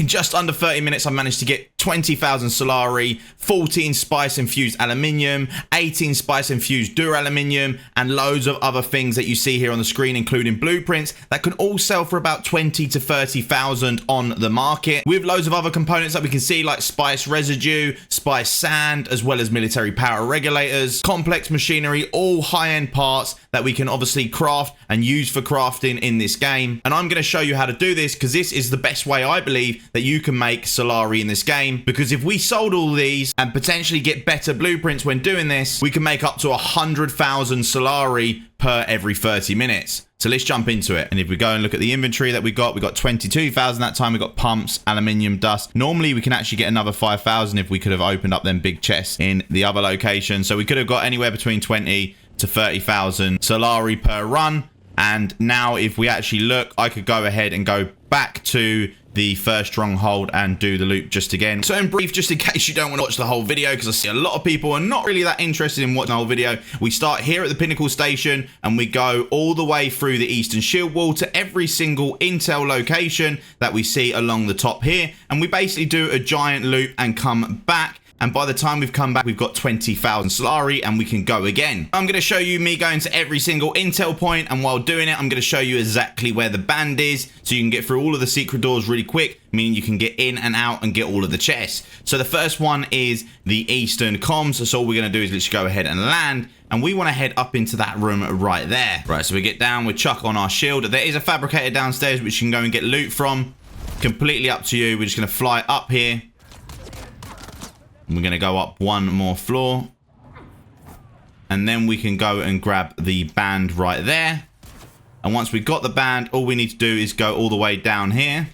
just under 30 minutes, I managed to get 20,000 Solari, 14 spice-infused aluminium, 18 spice-infused dura-aluminium, and loads of other things that you see here on the screen, including blueprints that can all sell for about 20 to 30,000 on the market, with loads of other components that we can see like spice residue, spice sand, as well as military power regulators, complex machinery, all high-end parts that we can obviously craft and use for crafting in this game. And I'm going to show you how to do this, because this is the best way, I believe, that you can make Solari in this game. Because if we sold all these and potentially get better blueprints when doing this, we can make up to 100,000 Solari per every 30 minutes. So let's jump into it. And if we go and look at the inventory that we got 22,000 that time. We got pumps, aluminium dust. Normally we can actually get another 5,000 if we could have opened up them big chests in the other location. So we could have got anywhere between 20 to 30,000 Solari per run. And now if we actually look, I could go ahead and go back to the first stronghold and do the loop just again. So in brief, just in case you don't want to watch the whole video, because I see a lot of people are not really that interested in watching the whole video, we start here at the pinnacle station and we go all the way through the eastern shield wall to every single intel location that we see along the top here, and we basically do a giant loop and come back. And by the time we've come back, we've got 20,000 Solari and we can go again. I'm going to show you me going to every single intel point, and while doing it, I'm going to show you exactly where the band is, so you can get through all of the secret doors really quick, meaning you can get in and out and get all of the chests. So the first one is the eastern comms. So all we're going to do is literally go ahead and land, and we want to head up into that room right there. Right, so we get down, we chuck on our shield. There is a fabricator downstairs which you can go and get loot from. Completely up to you. We're just going to fly up here. We're going to go up one more floor, and then we can go and grab the band right there. And once we've got the band, all we need to do is go all the way down here.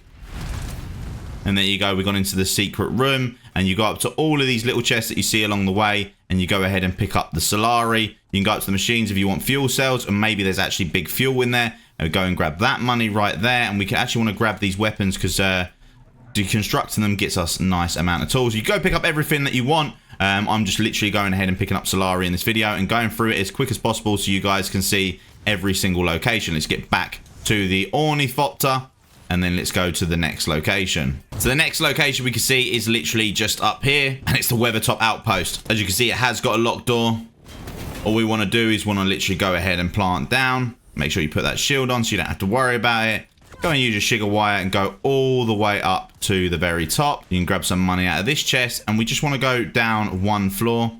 And there you go, we've gone into the secret room, and you go up to all of these little chests that you see along the way, and you go ahead and pick up the Solari. You can go up to the machines if you want fuel cells, and maybe there's actually big fuel in there. And we go and grab that money right there, and we can actually want to grab these weapons because deconstructing them gets us a nice amount of tools. You go pick up everything that you want. I'm just literally going ahead and picking up Solari in this video and going through it as quick as possible so you guys can see every single location. Let's get back to the ornithopter, and then let's go to the next location. So the next location we can see is literally just up here, and it's the Weathertop Outpost. As you can see, it has got a locked door. All we want to do is want to literally go ahead and plant down. Make sure you put that shield on so you don't have to worry about it. Go and use your sugar wire and go all the way up to the very top. You can grab some money out of this chest, and we just want to go down one floor.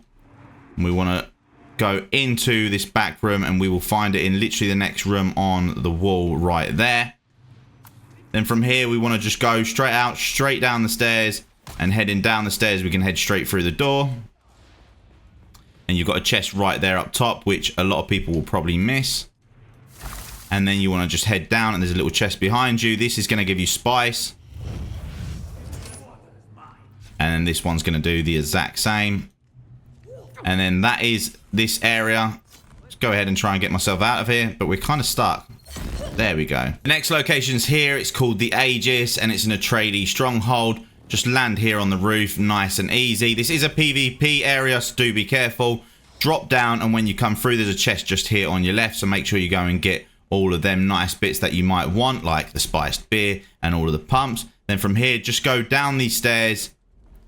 And we want to go into this back room, and we will find it in literally the next room on the wall right there. Then from here, we want to just go straight out, straight down the stairs, and heading down the stairs, we can head straight through the door. And you've got a chest right there up top, which a lot of people will probably miss. And then you want to just head down, and there's a little chest behind you. This is going to give you spice. And then this one's going to do the exact same. And then that is this area. Let's go ahead and try and get myself out of here, but we're kind of stuck. There we go. The next location's here. It's called the Aegis, and it's an Aegis Stronghold. Just land here on the roof, nice and easy. This is a PvP area, so do be careful. Drop down, and when you come through, there's a chest just here on your left, so make sure you go and get all of them nice bits that you might want, like the spiced beer and all of the pumps. Then from here, just go down these stairs,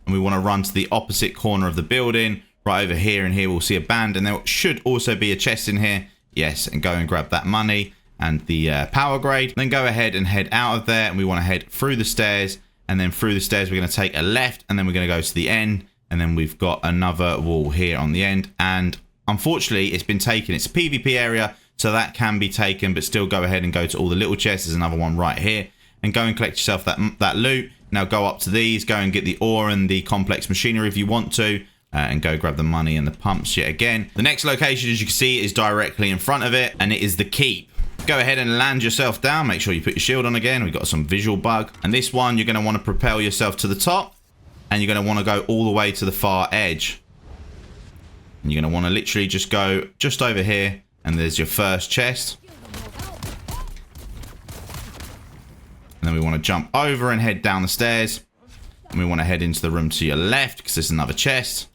and we want to run to the opposite corner of the building. Right over here, and here we'll see a band, and there should also be a chest in here. Yes, and go and grab that money and the power grade. Then go ahead and head out of there, and we want to head through the stairs, and then through the stairs we're going to take a left, and then we're going to go to the end, and then we've got another wall here on the end, and unfortunately it's been taken. It's a PvP area, so that can be taken, but still go ahead and go to all the little chests. There's another one right here, and go and collect yourself that loot. Now go up to these, go and get the ore and the complex machinery if you want to, and go grab the money and the pumps yet again. The next location, as you can see, is directly in front of it, and it is the keep. Go ahead and land yourself down. Make sure you put your shield on again. We've got some visual bug, and this one you're going to want to propel yourself to the top, and you're going to want to go all the way to the far edge, and you're going to want to literally just go just over here. And there's your first chest. And then we want to jump over and head down the stairs. And we want to head into the room to your left because there's another chest.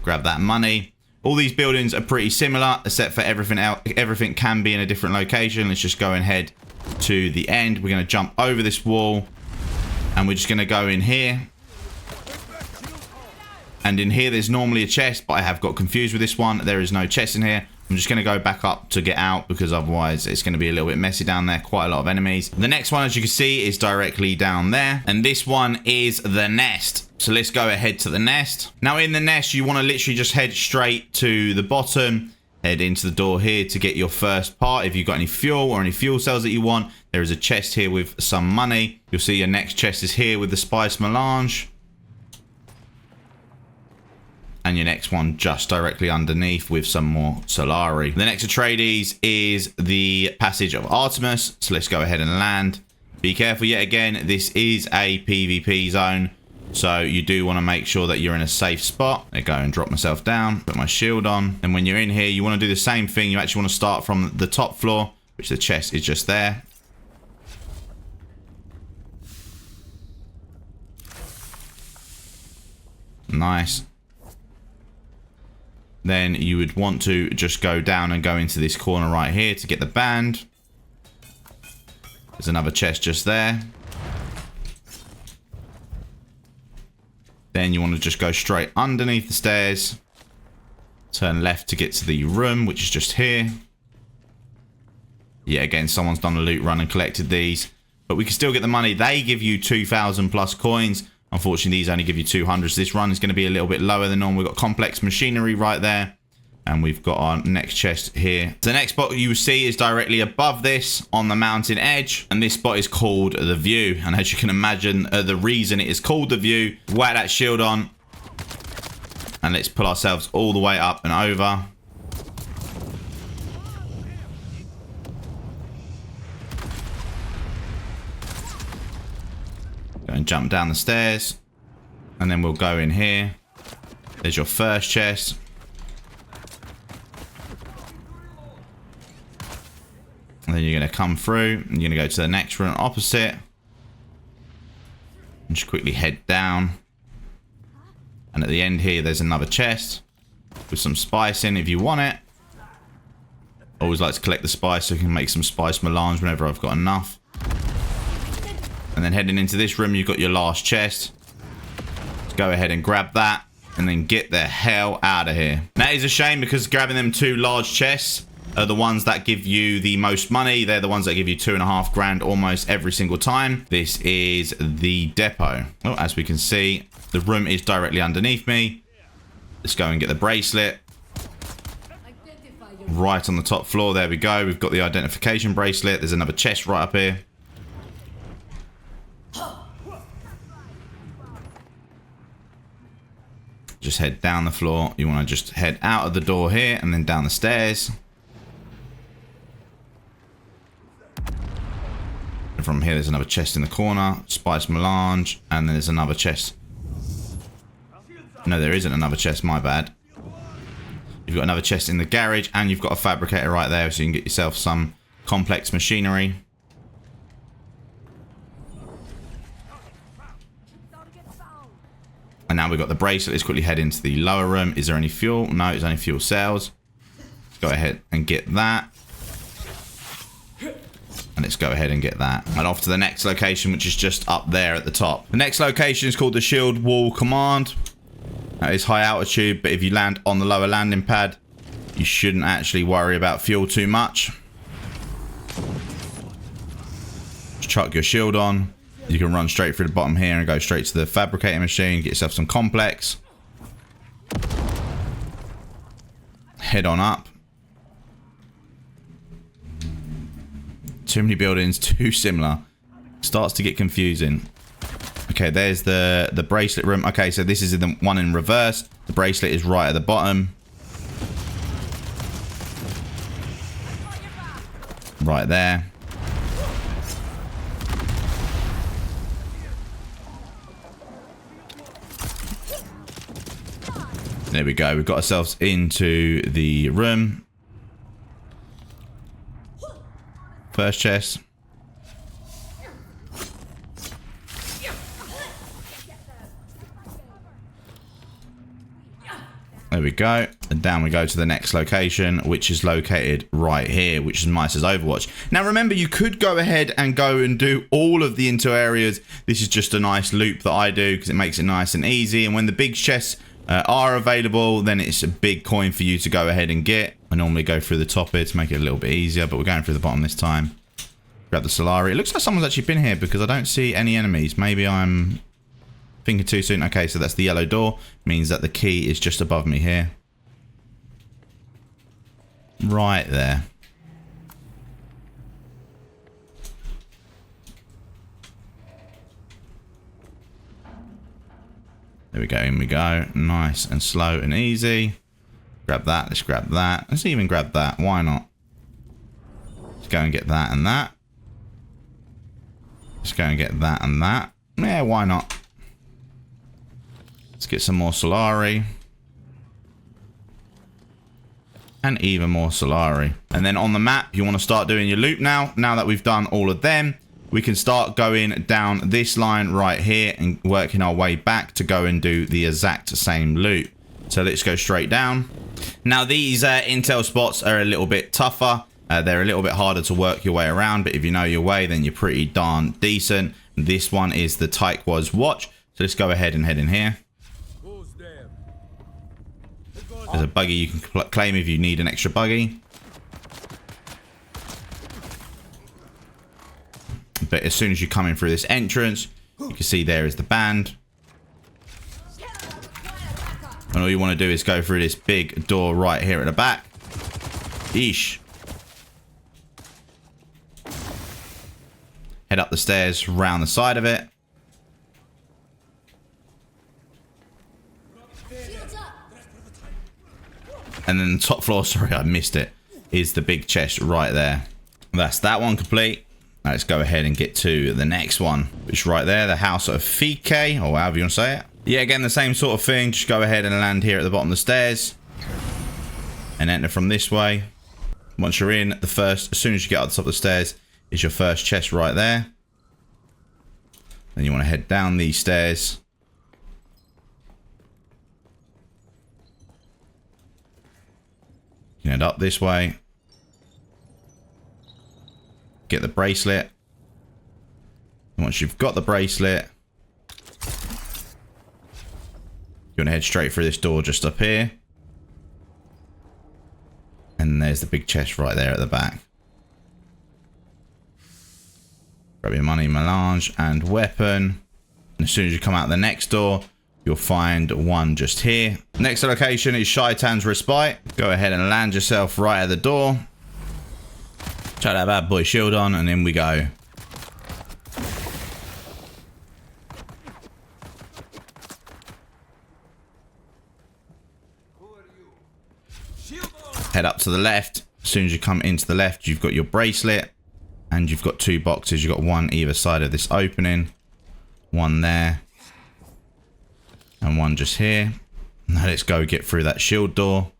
Grab that money. All these buildings are pretty similar, except for everything else. Everything can be in a different location. Let's just go and head to the end. We're going to jump over this wall. And we're just going to go in here. And in here, there's normally a chest, but I have got confused with this one. There is no chest in here. I'm just going to go back up to get out because otherwise it's going to be a little bit messy down there. Quite a lot of enemies. The next one, as you can see, is directly down there. And this one is the nest. So let's go ahead to the nest. Now in the nest, you want to literally just head straight to the bottom. Head into the door here to get your first part. If you've got any fuel or any fuel cells that you want, there is a chest here with some money. You'll see your next chest is here with the spice melange. And your next one just directly underneath with some more Salari. The next Atreides is the Passage of Artemis. So let's go ahead and land. Be careful yet again. This is a PvP zone. So you do want to make sure that you're in a safe spot. I go and drop myself down. Put my shield on. And when you're in here, you want to do the same thing. You actually want to start from the top floor, which the chest is just there. Nice. Then you would want to just go down and go into this corner right here to get the band. There's another chest just there. Then you want to just go straight underneath the stairs. Turn left to get to the room, which is just here. Yeah, again, someone's done a loot run and collected these. But we can still get the money. They give you 2,000 plus coins. Unfortunately, these only give you 200. So this run is going to be a little bit lower than normal. We've got complex machinery right there. And we've got our next chest here. The next spot you will see is directly above this on the mountain edge. And this spot is called the View. And as you can imagine, the reason it is called the View, whack that shield on. And let's pull ourselves all the way up and over. Go and jump down the stairs. And then we'll go in here. There's your first chest. And then you're going to come through. And you're going to go to the next room opposite. And just quickly head down. And at the end here, there's another chest. With some spice in if you want it. Always like to collect the spice so you can make some spice melange whenever I've got enough. And then heading into this room, you've got your last chest. Let's go ahead and grab that. And then get the hell out of here. That is a shame because grabbing them two large chests are the ones that give you the most money. They're the ones that give you 2.5 grand almost every single time. This is the depot. Well, as we can see, the room is directly underneath me. Let's go and get the bracelet. Right on the top floor. There we go. We've got the identification bracelet. There's another chest right up here. Just head down the floor. You want to just head out of the door here and then down the stairs. And from here, there's another chest in the corner. Spice melange. And then there's another chest. No, there isn't another chest. My bad. You've got another chest in the garage. And you've got a fabricator right there. So you can get yourself some complex machinery. And now we've got the bracelet. Let's quickly head into the lower room. Is there any fuel? No, it's only fuel cells. Go ahead and get that. And let's go ahead and get that. And off to the next location, which is just up there at the top. The next location is called the Shield Wall Command. That is high altitude, but if you land on the lower landing pad, you shouldn't actually worry about fuel too much. Just chuck your shield on. You can run straight through the bottom here and go straight to the fabricating machine. Get yourself some complex. Head on up. Too many buildings, too similar. Starts to get confusing. Okay, there's the bracelet room. Okay, so this is the one in reverse. The bracelet is right at the bottom. Right there. There we go. We've got ourselves into the room. First chest. There we go. And down we go to the next location, which is located right here, which is nice as Overwatch. Now, remember, you could go ahead and go and do all of the intel areas. This is just a nice loop that I do because it makes it nice and easy. And when the big chests are available, then it's a big coin for you to go ahead and get. I normally go through the top here to make it a little bit easier, but we're going through the bottom this time. Grab the Salari. It looks like someone's actually been here because I don't see any enemies. Maybe I'm thinking too soon. Okay, so that's the yellow door. Means that the key is just above me here. Right there. There we go, in we go. Nice and slow and easy. Grab that, let's grab that. Let's even grab that, why not? Let's go and get that and that. Let's go and get that and that. Yeah, why not? Let's get some more Salari. And even more Salari. And then on the map, you want to start doing your loop now. Now that we've done all of them, we can start going down this line right here and working our way back to go and do the exact same loop. So let's go straight down. Now these intel spots are a little bit tougher. They're a little bit harder to work your way around, but if you know your way, then you're pretty darn decent. This one is the Taikes Watch. So let's go ahead and head in here. There's a buggy you can claim if you need an extra buggy. But as soon as you come in through this entrance, you can see there is the band. And all you want to do is go through this big door right here at the back. Eesh. Head up the stairs, round the side of it. And then the top floor, sorry I missed it, is the big chest right there. That's that one complete. Now let's go ahead and get to the next one, which is right there, the House of Fike, or however you want to say it. Yeah, again, the same sort of thing. Just go ahead and land here at the bottom of the stairs. And enter from this way. Once you're in, as soon as you get up the top of the stairs, is your first chest right there. Then you want to head down these stairs. You head up this way. Get the bracelet. And once you've got the bracelet, you want to head straight through this door just up here. And there's the big chest right there at the back. Grab your money, melange, and weapon. And as soon as you come out the next door, you'll find one just here. Next location is Shyans Respite. Go ahead and land yourself right at the door. Chuck that bad boy shield on, and in we go. Head up to the left. As soon as you come into the left, you've got your bracelet. And you've got two boxes. You've got one either side of this opening. One there. And one just here. Now let's go get through that shield door.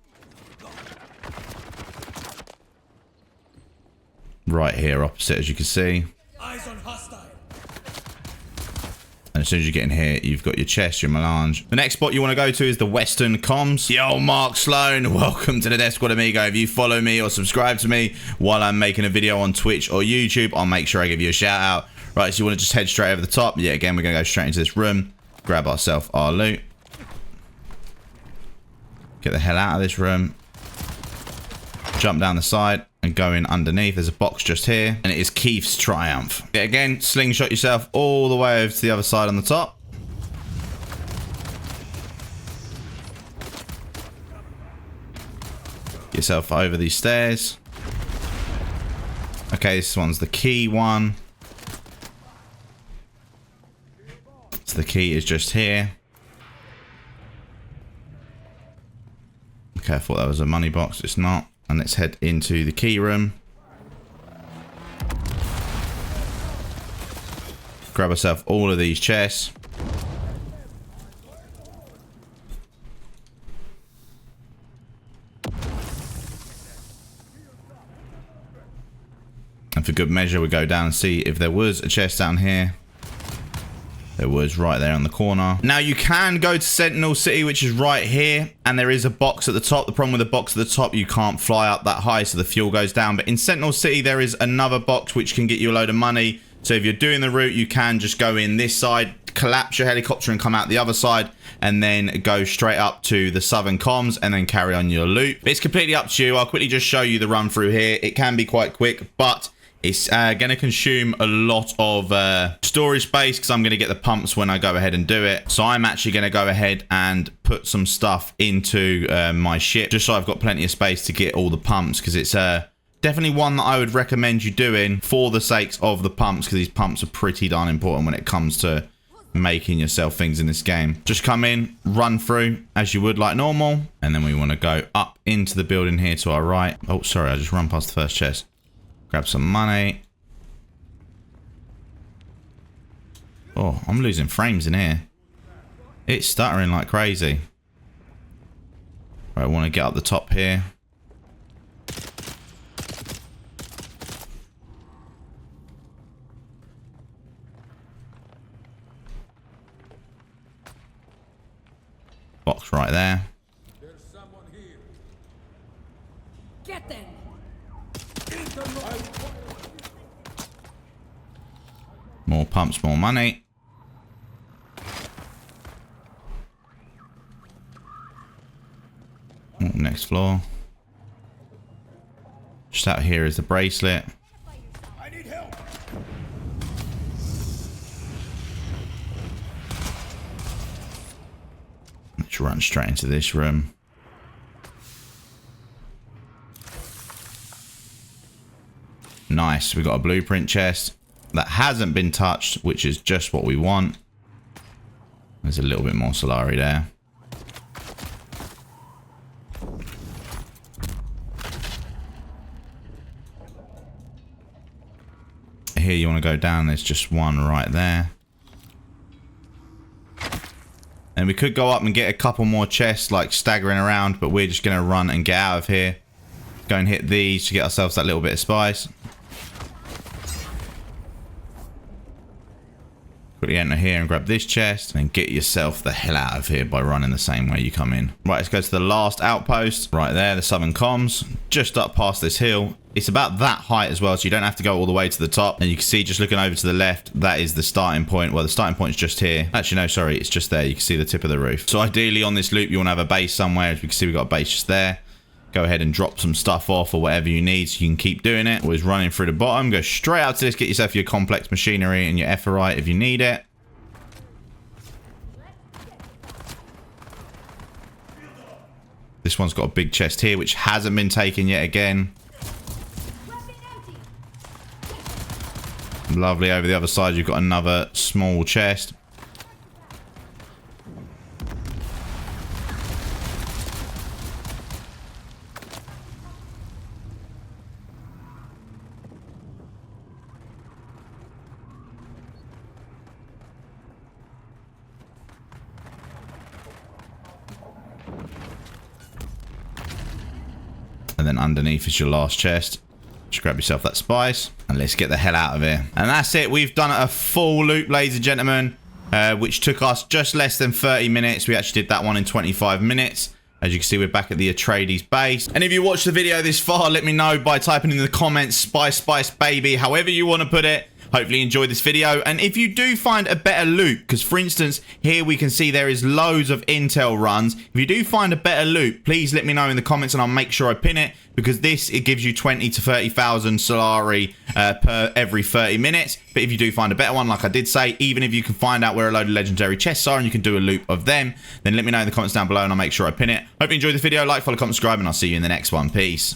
Right here opposite, as you can see. Eyes on hostile. And as soon as you get in here, you've got your chest, your melange. The next spot you want to go to is the Western Comms. Yo, Mark Sloan, welcome to the Death Squad, amigo. If you follow me or subscribe to me while I'm making a video on Twitch or YouTube, I'll make sure I give you a shout out. Right, so you want to just head straight over the top. Yeah, again, we're going to go straight into this room. Grab ourselves our loot. Get the hell out of this room. Jump down the side. And go in underneath. There's a box just here. And it is Keith's Triumph. Yeah, again, slingshot yourself all the way over to the other side on the top. Get yourself over these stairs. Okay, this one's the key one. So the key is just here. Okay, I thought that was a money box. It's not. And let's head into the key room. Grab ourselves all of these chests. And for good measure, we go down and see if there was a chest down here. There was right there on the corner. Now you can go to Sentinel City, which is right here, and there is a box at the top. The problem with the box at the top, you can't fly up that high, so the fuel goes down. But in Sentinel City, there is another box which can get you a load of money. So if you're doing the route, you can just go in this side, collapse your helicopter and come out the other side, and then go straight up to the southern comms and then carry on your loop. It's completely up to you. I'll quickly just show you the run through here. It can be quite quick, but it's going to consume a lot of storage space because I'm going to get the pumps when I go ahead and do it. So I'm actually going to go ahead and put some stuff into my ship just so I've got plenty of space to get all the pumps, because it's definitely one that I would recommend you doing for the sakes of the pumps, because these pumps are pretty darn important when it comes to making yourself things in this game. Just come in, run through as you would like normal, and then we want to go up into the building here to our right. Oh, sorry, I just run past the first chest. Grab some money. Oh, I'm losing frames in here. It's stuttering like crazy. Right, I want to get up the top here. Box right there. There's someone here. Get them. More pumps, more money. Oh, next floor. Just out here is the bracelet. I need help. Let's run straight into this room. Nice, we got a blueprint chest that hasn't been touched, which is just what we want. There's a little bit more Solari there. Here you want to go down, there's just one right there. And we could go up and get a couple more chests, like staggering around, but we're just going to run and get out of here. Go and hit these to get ourselves that little bit of spice. Quickly enter here and grab this chest and get yourself the hell out of here by running the same way you come in. Right, let's go to the last outpost. Right there, the southern comms. Just up past this hill. It's about that height as well, so you don't have to go all the way to the top. And you can see, just looking over to the left, that is the starting point. Well, the starting point is just here. Actually, no, sorry, it's just there. You can see the tip of the roof. So ideally on this loop, you want to have a base somewhere. As we can see, we've got a base just there. Go ahead and drop some stuff off or whatever you need so you can keep doing it. Always running through the bottom. Go straight out to this. Get yourself your complex machinery and your Epherite if you need it. This one's got a big chest here, which hasn't been taken yet again. Lovely. Over the other side, you've got another small chest. And then underneath is your last chest. Just grab yourself that spice and let's get the hell out of here. And that's it. We've done a full loop, ladies and gentlemen, which took us just less than 30 minutes. We actually did that one in 25 minutes. As you can see, we're back at the Atreides base. And if you watched the video this far, let me know by typing in the comments, spice, spice, baby, however you want to put it. Hopefully you enjoyed this video. And if you do find a better loot, because for instance, here we can see there is loads of intel runs. If you do find a better loot, please let me know in the comments and I'll make sure I pin it, because it gives you 20 to 30,000 Solari per every 30 minutes. But if you do find a better one, like I did say, even if you can find out where a load of legendary chests are and you can do a loop of them, then let me know in the comments down below and I'll make sure I pin it. Hope you enjoyed this video. Like, follow, comment, subscribe, and I'll see you in the next one. Peace.